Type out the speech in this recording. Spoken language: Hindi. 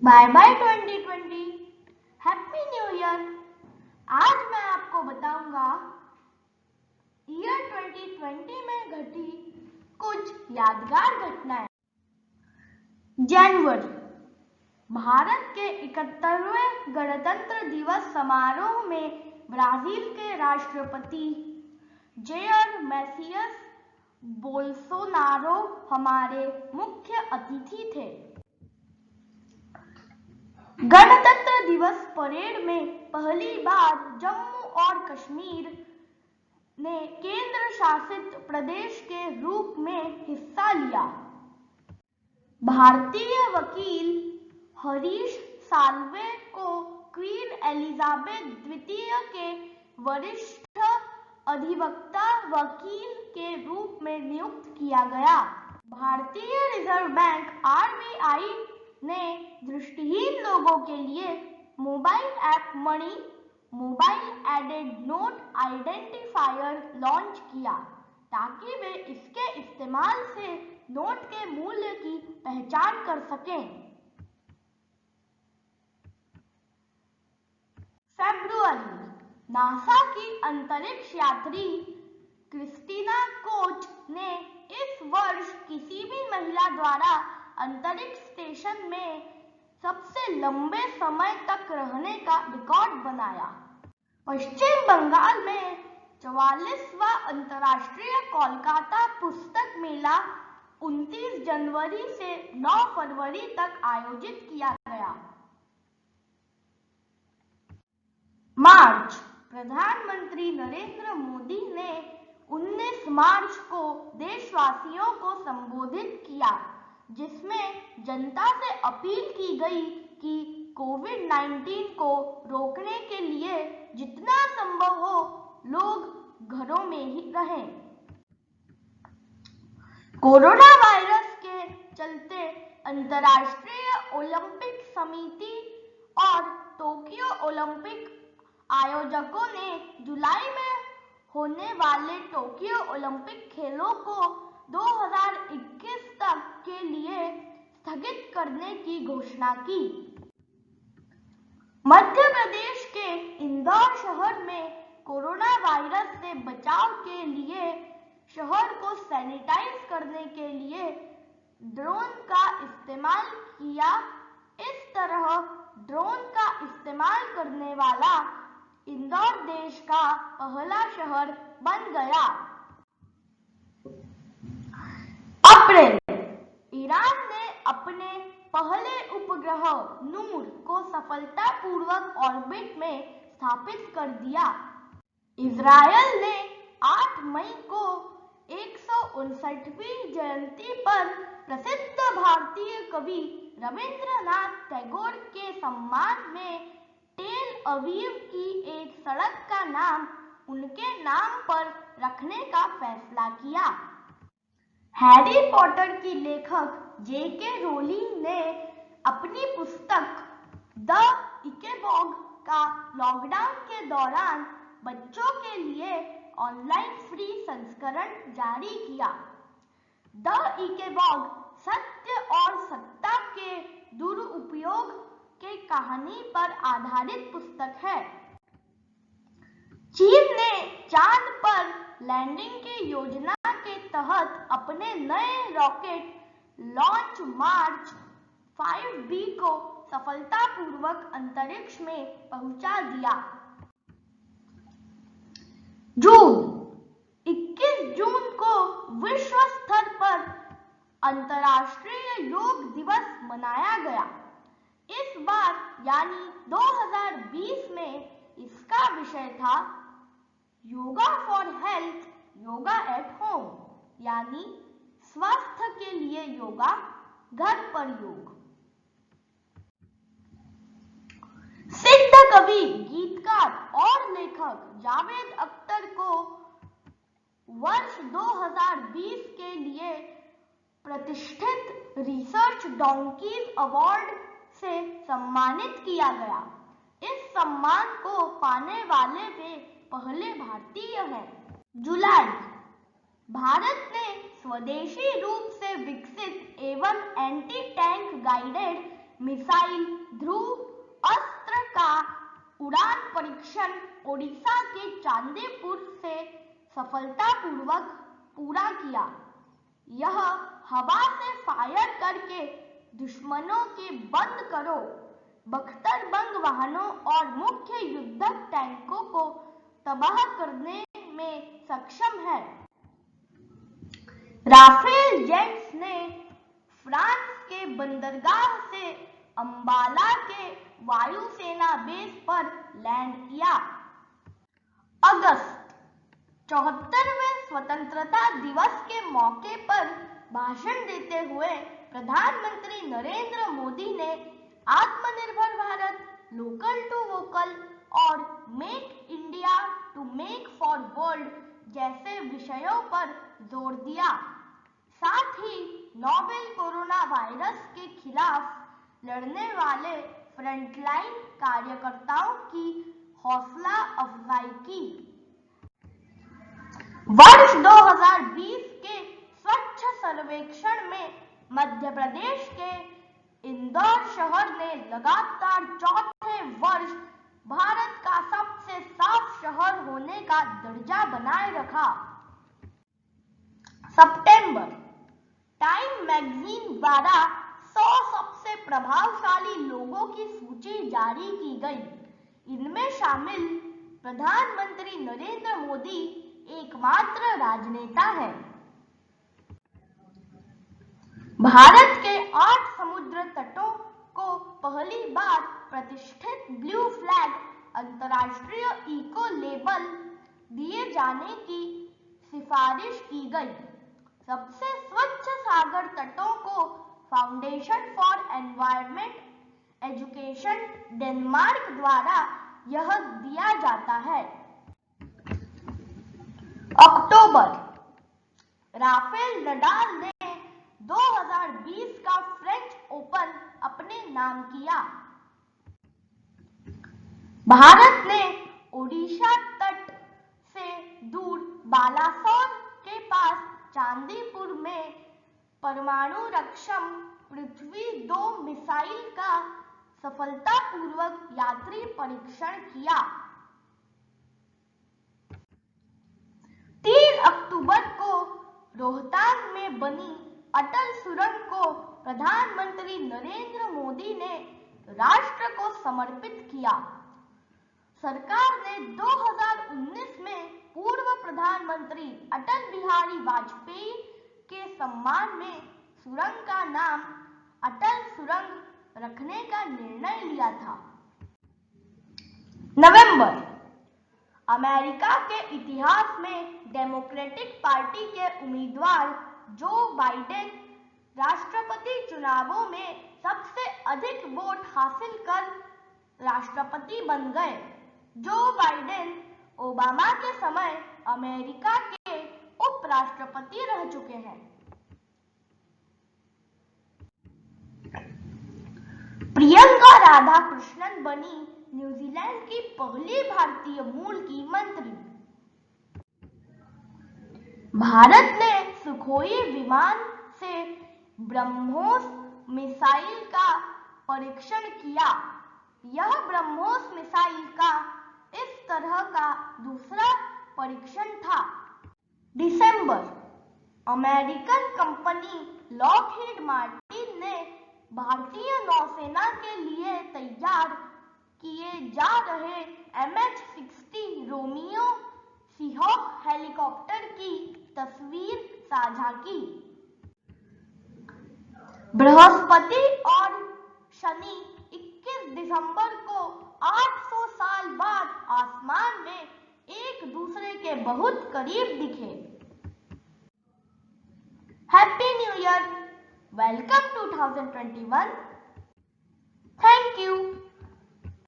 Bye bye 2020। Happy new year. आज मैं आपको बताऊंगा ईयर 2020 में घटी कुछ यादगार घटनाएं। जनवरी, भारत के 71वें गणतंत्र दिवस समारोह में ब्राजील के राष्ट्रपति जेयर मेसियस बोल्सोनारो हमारे मुख्य अतिथि थे। गणतंत्र दिवस परेड में पहली बार जम्मू और कश्मीर ने केंद्र शासित प्रदेश के रूप में हिस्सा लिया। भारतीय वकील हरीश साल्वे को क्वीन एलिजाबेथ द्वितीय के वरिष्ठ अधिवक्ता वकील के रूप में नियुक्त किया गया। भारतीय रिजर्व बैंक RBI ने दृष्टिहीन लोगों के लिए mobile app MANI mobile aided note identifier launch किया ताकि वे इसके इस्तेमाल से नोट के मूल्य की पहचान कर सकें। फरवरी, नासा की अंतरिक्ष यात्री क्रिस्टीना कोच ने इस वर्ष किसी भी महिला द्वारा अंतरिक्ष स्टेशन में सबसे लंबे समय तक रहने का रिकॉर्ड बनाया। पश्चिम बंगाल में 44वां अंतर्राष्ट्रीय कोलकाता पुस्तक मेला 29 जनवरी से 9 फरवरी तक आयोजित किया गया। मार्च, प्रधानमंत्री नरेंद्र मोदी ने 19 मार्च को देशवासियों को संबोधित किया, जिसमें जनता से अपील की गई कि कोविड-19 को रोकने के लिए जितना संभव हो लोग घरों में ही रहें। कोरोना वायरस के चलते अंतर्राष्ट्रीय ओलंपिक समिति और टोक्यो ओलंपिक आयोजकों ने जुलाई में होने वाले टोक्यो ओलंपिक खेलों को 2021 तक के लिए स्थगित करने की घोषणा की। मध्य प्रदेश के इंदौर शहर में कोरोना वायरस से बचाव के लिए शहर को सैनिटाइज करने के लिए ड्रोन का इस्तेमाल किया। इस तरह ड्रोन का इस्तेमाल करने वाला इंदौर देश का पहला शहर बन गया। अप्रैल, ईरान ने अपने पहले उपग्रह नूर को सफलतापूर्वक ऑर्बिट में स्थापित कर दिया। इजरायल ने 8 मई को 159वीं जयंती पर प्रसिद्ध भारतीय कवि रविंद्रनाथ टैगोर के सम्मान में टेल अवीव की एक सड़क का नाम उनके नाम पर रखने का फैसला किया। हैरी पॉटर की लेखक J.K. रोलिंग ने अपनी पुस्तक द इकेबॉग का लॉकडाउन के दौरान बच्चों के लिए ऑनलाइन फ्री संस्करण जारी किया। द इकेबॉग सत्य और सत्ता के दुरुपयोग के कहानी पर आधारित पुस्तक है। चीन ने चांद पर लैंडिंग की योजना के तहत अपने नए रॉकेट लॉन्च मार्च 5B को सफलतापूर्वक अंतरिक्ष में पहुंचा दिया। जून, 21 जून को विश्व स्तर पर अंतर्राष्ट्रीय योग दिवस मनाया गया। इस बार यानी 2020 में इसका विषय था yoga for health, yoga at home, यानी स्वास्थ्य के लिए योगा, घर पर योग। सिद्ध कवि, गीतकार और लेखक जावेद अख्तर को वर्ष 2020 के लिए प्रतिष्ठित रिसर्च डॉन्कीज अवार्ड से सम्मानित किया गया। इस सम्मान को पाने वाले वे पहले भारतीय हैं। जुलाई, भारत ने स्वदेशी रूप से विकसित एवं एंटी टैंक गाइडेड मिसाइल ध्रुव अस्त्र का उड़ान परीक्षण ओडिशा के चांदीपुर से सफलतापूर्वक पूरा किया। यह हवा से फायर करके दुश्मनों के बंद करो बख्तरबंद वाहनों और मुख्य युद्धक टैंकों को तबाह करने में सक्षम है। राफेल जेट्स ने फ्रांस के बंदरगाह से अंबाला के वायुसेना बेस पर लैंड किया। अगस्त 74वें स्वतंत्रता दिवस के मौके पर भाषण देते हुए प्रधानमंत्री नरेंद्र मोदी ने आत्मनिर्भर भारत, लोकल टू वोकल और make India to make for world जैसे विषयों पर जोर दिया। साथ ही नोवेल कोरोना वायरस के खिलाफ लड़ने वाले फ्रंटलाइन कार्यकर्ताओं की हौसला अफजाई की। वर्ष 2020 के स्वच्छ सर्वेक्षण में मध्य प्रदेश के इंदौर शहर ने लगातार चौथे वर्ष भारत का सबसे साफ शहर होने का दर्जा बनाए रखा। सितंबर टाइम मैगजीन द्वारा 100 सबसे प्रभावशाली लोगों की सूची जारी की गई। इनमें शामिल प्रधानमंत्री नरेंद्र मोदी एकमात्र राजनेता है। भारत के 8 समुद्र तटों को पहली बार प्रतिष्ठित ब्लू फ्लैग अंतर्राष्ट्रीय इको लेबल दिए जाने की सिफारिश की गई। सबसे स्वच्छ सागर तटों को foundation for environment education Denmark द्वारा यह दिया जाता है। अक्टूबर राफेल नडाल ने 2020 का फ्रेंच ओपन अपने नाम किया। भारत ने ओडिशा तट से दूर बालासोर के पास चांदीपुर में परमाणु रक्षम पृथ्वी 2 मिसाइल का सफलतापूर्वक यात्री परीक्षण किया। 3 अक्टूबर को रोहतांग में बनी अटल सुरंग को प्रधानमंत्री नरेंद्र मोदी ने राष्ट्र को समर्पित किया। सरकार ने 2019 में पूर्व प्रधानमंत्री अटल बिहारी वाजपेयी के सम्मान में सुरंग का नाम अटल सुरंग रखने का निर्णय लिया था। नवंबर अमेरिका के इतिहास में डेमोक्रेटिक पार्टी के उम्मीदवार जो बाइडेन राष्ट्रपति चुनावों में सबसे अधिक वोट हासिल कर राष्ट्रपति बन गए। जो बाइडेन ओबामा के समय अमेरिका के उपराष्ट्रपति रह चुके हैं। प्रियंका राधाकृष्णन बनी न्यूजीलैंड की पहली भारतीय मूल की मंत्री। भारत ने सुखोई विमान से ब्रह्मोस मिसाइल का परीक्षण किया। यह ब्रह्मोस मिसाइल का इस तरह का दूसरा परीक्षण था। दिसंबर अमेरिकन कंपनी लॉकहीड मार्टिन ने भारतीय नौसेना के लिए तैयार किए जा रहे MH-60 रोमियो सीहॉक हेलीकॉप्टर की तस्वीर साझा की। बृहस्पति और शनि 21 दिसंबर को 800 साल बाद आसमान में एक दूसरे के बहुत करीब दिखे। Happy new year, welcome 2021। Thank you.